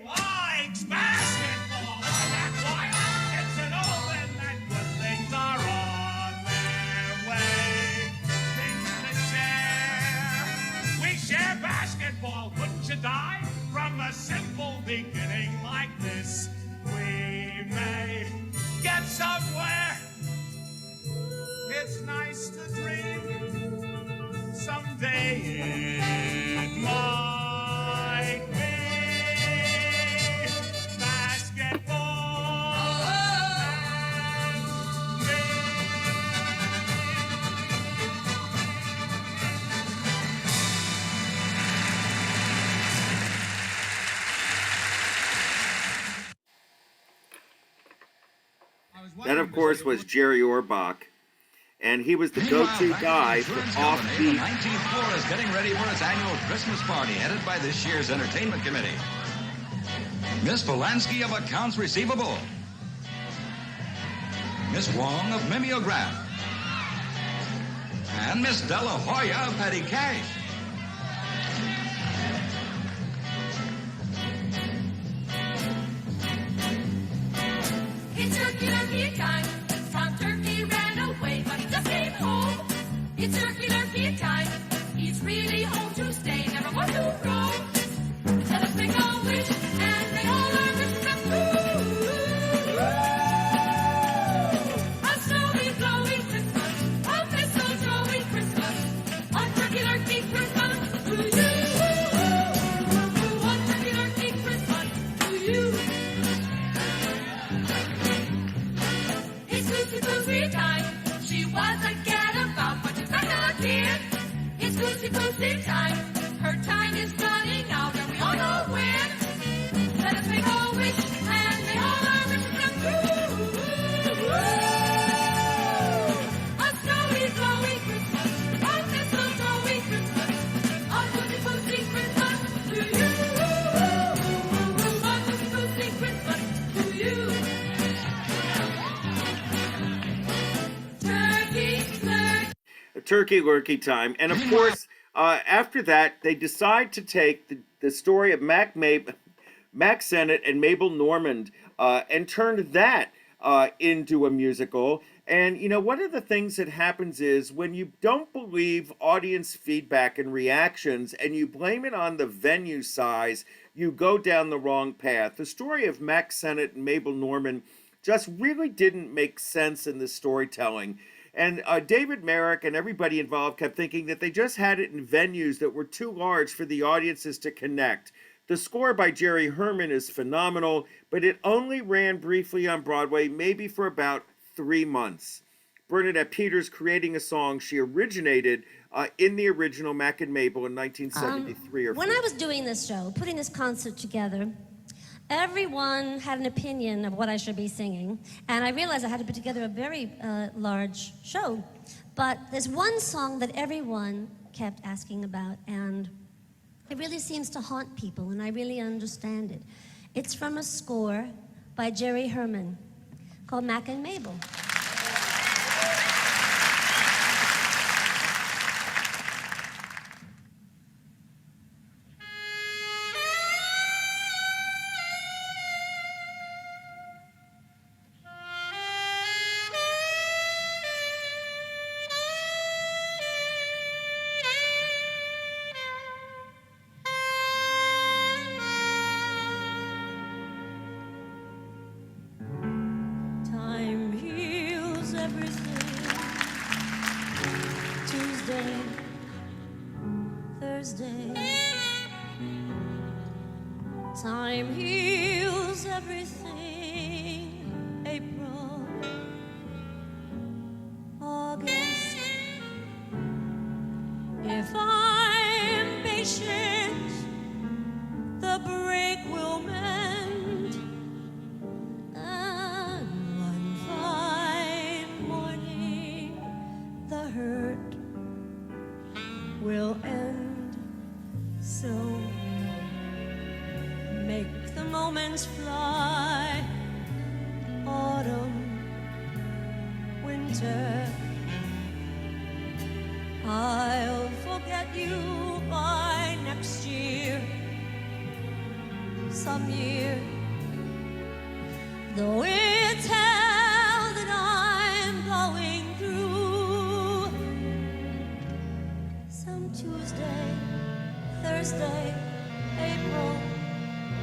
likes basketball, that's why it's an open net when things are on their way. Things to share. We share basketball, wouldn't you die? From a simple beginning like this, we may get somewhere. It's nice to dream someday it might be basketball and me. That, of course, was Jerry Orbach, and he was the go-to guy for offbeat. 19th floor is getting ready for its annual Christmas party, headed by this year's entertainment committee. Miss Polanski of Accounts Receivable. Miss Wong of Mimeograph. And Miss Della Hoya of Petty Cash. It's turkey time. Tom Turkey ran away, but he just came home. It's turkey time. He's really home to stay, never want to roam. Let us make a wish, and may all our wishes come true. A snowy, glowy Christmas, a mistletoe Christmas, a turkey Christmas to you. A turkey Christmas to you. It's Lucy time. She was a gadabout, but she's back again. It's Lucy time. Her time is running out, and we all know when. Let us make a wish, and may all our wishes come true. A snowy, glowy Christmas, a mistletoe Christmas, a Lucy Christmas to you. A Lucy Christmas to you. Turkey lurkey time. And of course, after that, they decide to take the story of Mac Sennett and Mabel Normand and turn that into a musical. And, you know, one of the things that happens is when you don't believe audience feedback and reactions and you blame it on the venue size, you go down the wrong path. The story of Mac Sennett and Mabel Normand just really didn't make sense in the storytelling. And David Merrick and everybody involved kept thinking that they just had it in venues that were too large for the audiences to connect. The score by Jerry Herman is phenomenal, but it only ran briefly on Broadway, maybe for about 3 months. Bernadette Peters creating a song she originated in the original Mac and Mabel in 1973 or When I was doing this show, putting this concert together, everyone had an opinion of what I should be singing, and I realized I had to put together a very large show. But there's one song that everyone kept asking about, and it really seems to haunt people, and I really understand it. It's from a score by Jerry Herman called Mac and Mabel. Tuesday. Time heals everything. April, August. If I'm patient, the break will mend. And one fine morning, the hurt will end. So make the moments fly. Autumn, winter, I'll forget you by next year. Some year, though it's hell that I'm going through. Some Tuesday, Thursday, April,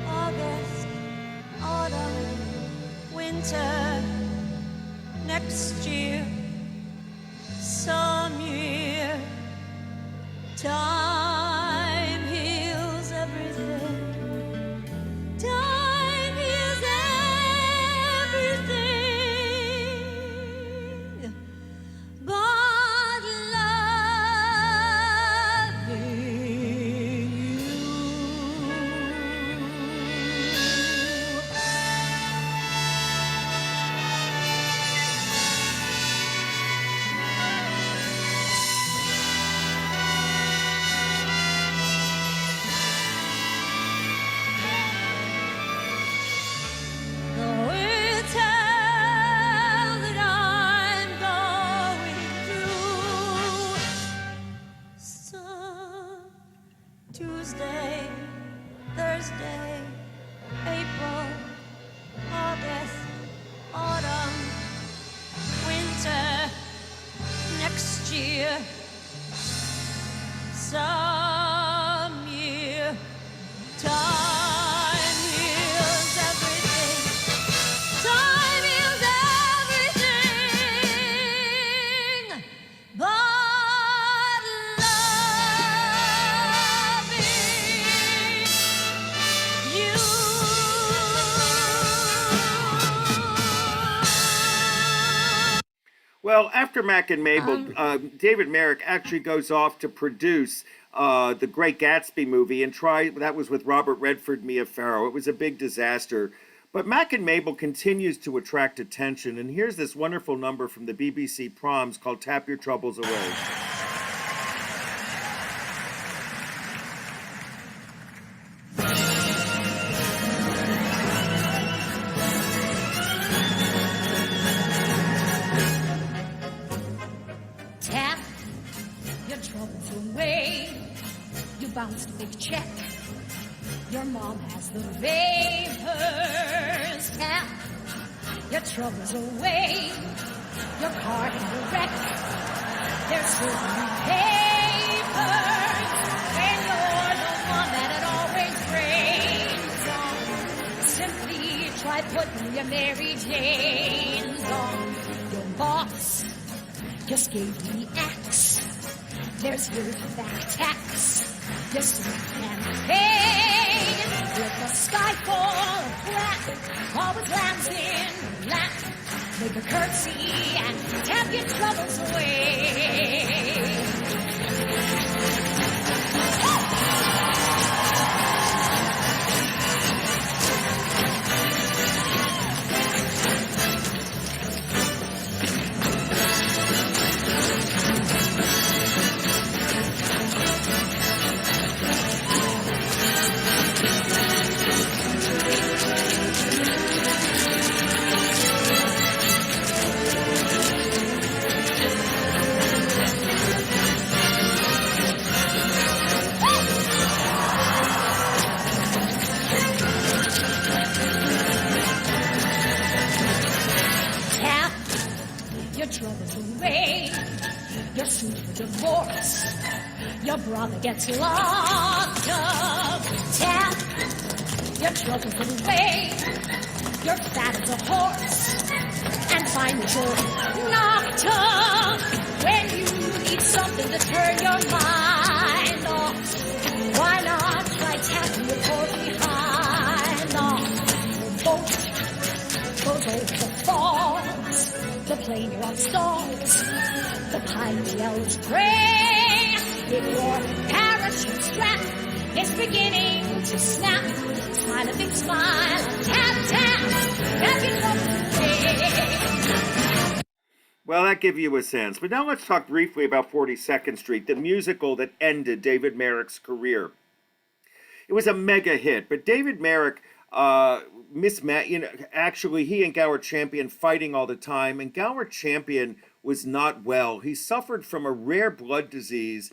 August, autumn, winter, next year, some year, time heals everything. Time heals everything. But loving you. Though it's hell that I'm going through. Some Tuesday, Thursday, April, August, autumn, winter, next year, some year, time heals everything. Time heals everything. But loving you. Well, after Mac and Mabel, David Merrick actually goes off to produce the Great Gatsby movie and that was with Robert Redford, Mia Farrow. It was a big disaster. But Mac and Mabel continues to attract attention, and here's this wonderful number from the BBC Proms called Tap Your Troubles Away. Tap your troubles away. You bounced a big check. Your mom has the vapors. Tap your troubles away. Your car had a wreck. There's certain papers. When you're the one that it always rains on, simply try putting your Mary Janes on. Your boss just gave me X. There's your back tax. Your sweet campaign with a skyfall of black. Always lands in black. Make a curtsy and tap your troubles away. Troubles away. You're sued for divorce. Your brother gets locked up. Tap your troubles away. You're fat as a horse. And finally you're knocked up when you need something to turn your mind off. plain rock stalls. The pine yells pray. Big war parachute strap is beginning to snap. Smile a big smile, tap tap. Have you looked today? Well, that gives you a sense. But now let's talk briefly about 42nd Street, the musical that ended David Merrick's career. It was a mega hit, but David Merrick actually he and Gower Champion fighting all the time, and Gower Champion was not well. He suffered from a rare blood disease,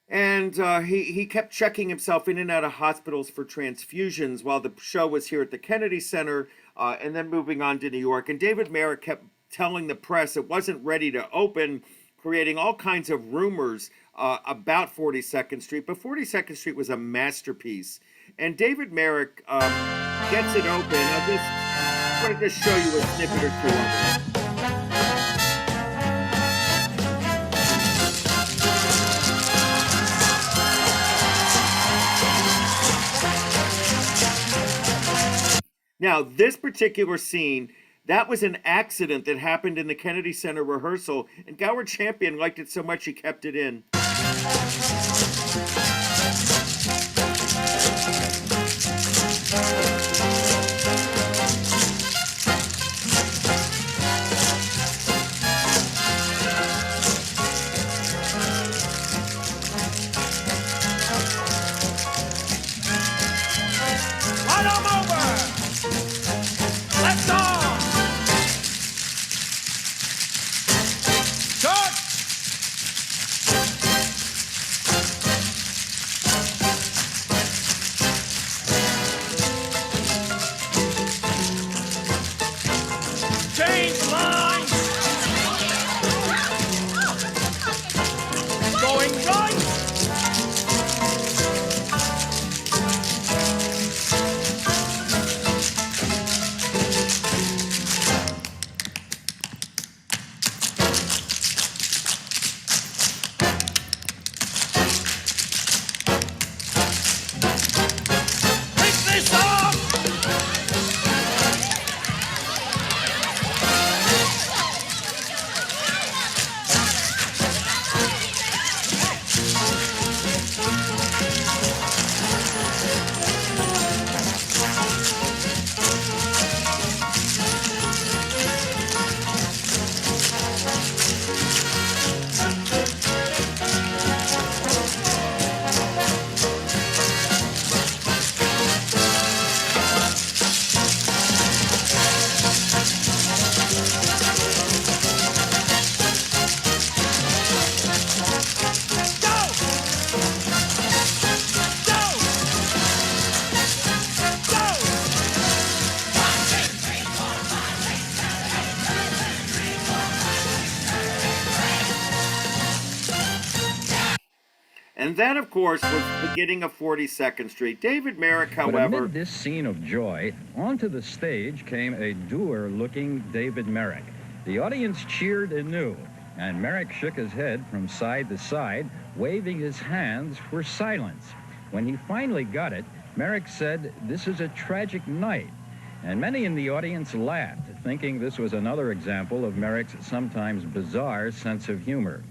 and he kept checking himself in and out of hospitals for transfusions while the show was here at the Kennedy Center, and then moving on to New York. And David Merrick kept telling the press it wasn't ready to open, creating all kinds of rumors about 42nd Street. But 42nd Street was a masterpiece. And David Merrick gets it open. I want to just show you a snippet or two of it. Now, this particular scene, that was an accident that happened in the Kennedy Center rehearsal, and Gower Champion liked it so much he kept it in. Run 'em over! Let's go! Short! Change lines! Going right! And that, of course, was the beginning of 42nd Street. David Merrick, But however... amid this scene of joy, onto the stage came a dour-looking David Merrick. The audience cheered anew, and Merrick shook his head from side to side, waving his hands for silence. When he finally got it, Merrick said, "This is a tragic night." And many in the audience laughed, thinking this was another example of Merrick's sometimes bizarre sense of humor.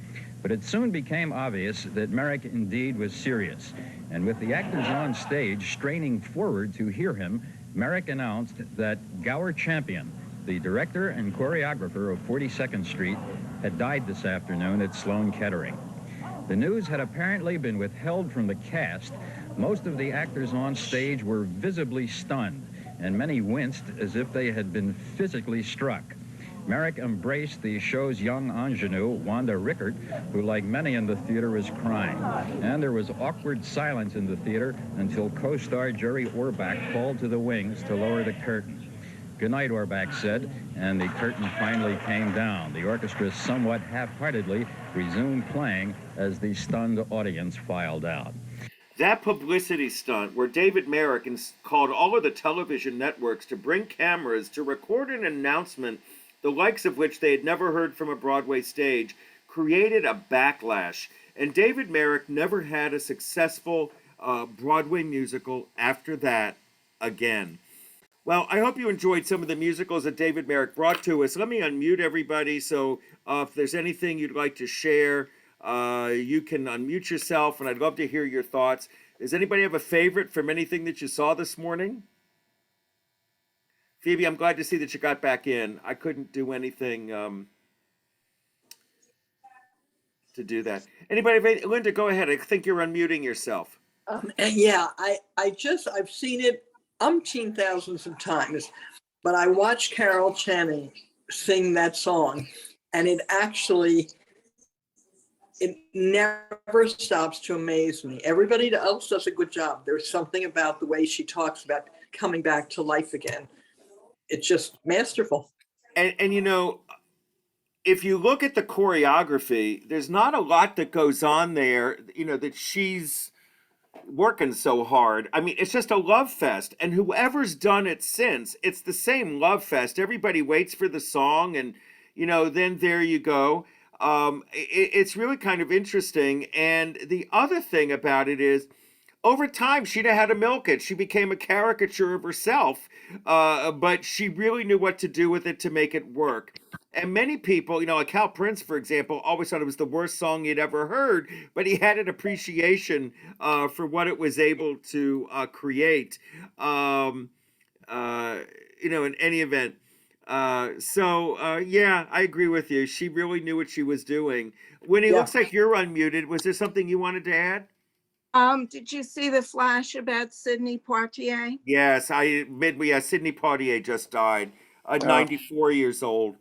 But it soon became obvious that Merrick indeed was serious. And with the actors on stage straining forward to hear him, Merrick announced that Gower Champion, the director and choreographer of 42nd Street, had died this afternoon at Sloan Kettering. The news had apparently been withheld from the cast. Most of the actors on stage were visibly stunned, and many winced as if they had been physically struck. Merrick embraced the show's young ingenue, Wanda Rickert, who, like many in the theater, was crying. And there was awkward silence in the theater until co-star Jerry Orbach called to the wings to lower the curtain. "Good night," Orbach said, and the curtain finally came down. The orchestra somewhat half-heartedly resumed playing as the stunned audience filed out. That publicity stunt where David Merrick called all of the television networks to bring cameras to record an announcement the likes of which they had never heard from a Broadway stage, created a backlash. And David Merrick never had a successful Broadway musical after that again. Well, I hope you enjoyed some of the musicals that David Merrick brought to us. Let me unmute everybody. So if there's anything you'd like to share, you can unmute yourself, and I'd love to hear your thoughts. Does anybody have a favorite from anything that you saw this morning? Phoebe, I'm glad to see that you got back in. I couldn't do anything to do that. Anybody? Linda, go ahead. I think you're unmuting yourself. And yeah, I've seen it umpteen thousands of times, but I watched Carol Channing sing that song, and it never stops to amaze me. Everybody else does a good job. There's something about the way she talks about coming back to life again. It's just masterful. And you know, if you look at the choreography, there's not a lot that goes on there, you know, that she's working so hard. I mean, it's just a love fest. And whoever's done it since, it's the same love fest. Everybody waits for the song, and, you know, then there you go. It's really kind of interesting. And the other thing about it is, over time, she'd have had to milk it. She became a caricature of herself, but she really knew what to do with it to make it work. And many people, you know, like Hal Prince, for example, always thought it was the worst song he'd ever heard, but he had an appreciation for what it was able to create. Um, uh, you know, in any event. Yeah, I agree with you. She really knew what she was doing. Winnie, Yeah. looks like you're unmuted. Was there something you wanted to add? Did you see the flash about Sidney Poitier? Yes, Sidney Poitier just died, 94 years old.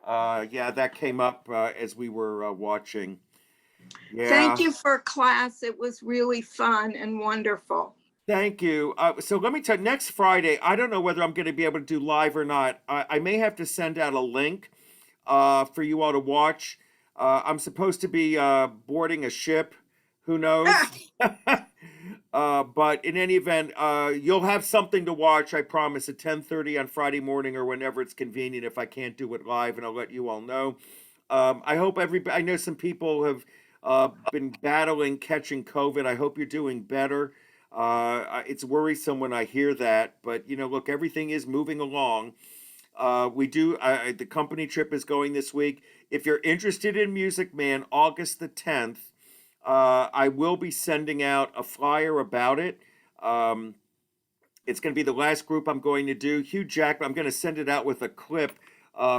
Yeah, that came up as we were watching. Yeah. Thank you for class. It was really fun and wonderful. Thank you. So let me tell you, next Friday, I don't know whether I'm going to be able to do live or not. I may have to send out a link for you all to watch. I'm supposed to be boarding a ship. Who knows? But in any event, you'll have something to watch, I promise, at 10:30 on Friday morning or whenever it's convenient if I can't do it live, and I'll let you all know. I hope everybody, I know some people have been battling catching COVID. I hope you're doing better. It's worrisome when I hear that, but you know, look, everything is moving along. The company trip is going this week. If you're interested in Music Man, August the 10th, I will be sending out a flyer about it. It's going to be the last group I'm going to do. Hugh Jackman, I'm going to send it out with a clip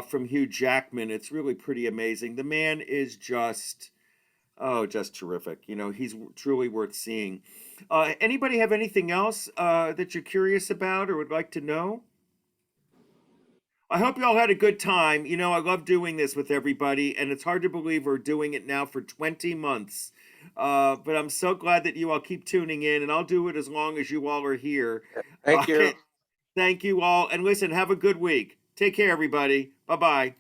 from Hugh Jackman. It's really pretty amazing. The man is just terrific. You know, he's truly worth seeing. Anybody have anything else that you're curious about or would like to know? I hope you all had a good time. You know, I love doing this with everybody, and it's hard to believe we're doing it now for 20 months. But I'm so glad that you all keep tuning in, and I'll do it as long as you all are here. Thank you. Thank you all. And listen, have a good week. Take care, everybody. Bye-bye.